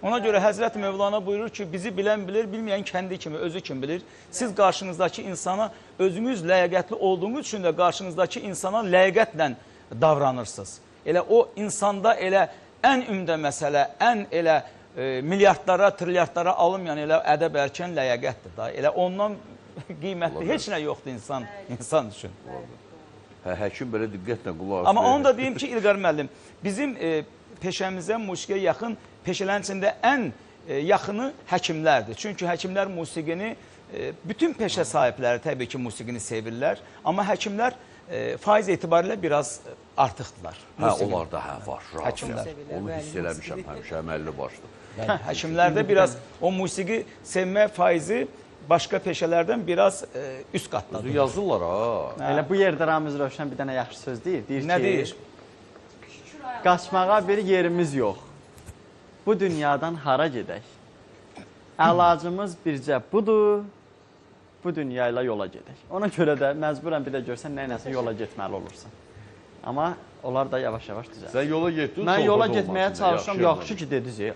Ona görə Həzrət Mövlana buyurur ki, bizi bilən bilir, bilməyən kəndi kimi, özü kim bilir. Siz qarşınızdakı insana özünüz ləyaqətli olduğunuz üçün də qarşınızdakı insana ləyaqətlə davranırsınız. Elə o insanda elə ən ümdə məsələ, ən elə milyardlara, trilyardlara alınmayan elə ədəb ərkən ləyaqətdir da. Elə ondan qiymətli heç nə yoxdur insan üçün. Həkim belə diqqətlə qulaq asır. Amma onu da deyim ki, İlqar müəllim, bizim peşəmizə, musiqiyə yaxın peşələrin içində ən yaxını həkimlərdir. Çünki həkimlər musiqini, bütün peşə sahibləri təbii ki, musiqini sevirlər. Amma həkimlər faiz etibarilə biraz artıqdılar. Onlarda var. Həkimlər. Onu hiss eləmişəm həmişə, əməlli başlı. Həkimlərdə biraz o musiqi sevmə faizi başqa peşələrdən biraz üst qatdadır. Yazırlar ha. Elə bu yerdə Ramiz Rövşən bir dənə yaxşı söz deyir. Nə deyir? Qaçmağa bir yerimiz yox. Bu dünyadan hara gedək? Əlacımız bircə budur. Bu dünya ilə yola gedək. Ona görə də məcburən bir də görsən nə-nəsə yola getməli olursan. Amma onlar da yavaş-yavaş düzəlir. Sən yola getdin. Mən yola getməyə çalışıram. Yaxşı ki, dediniz ya.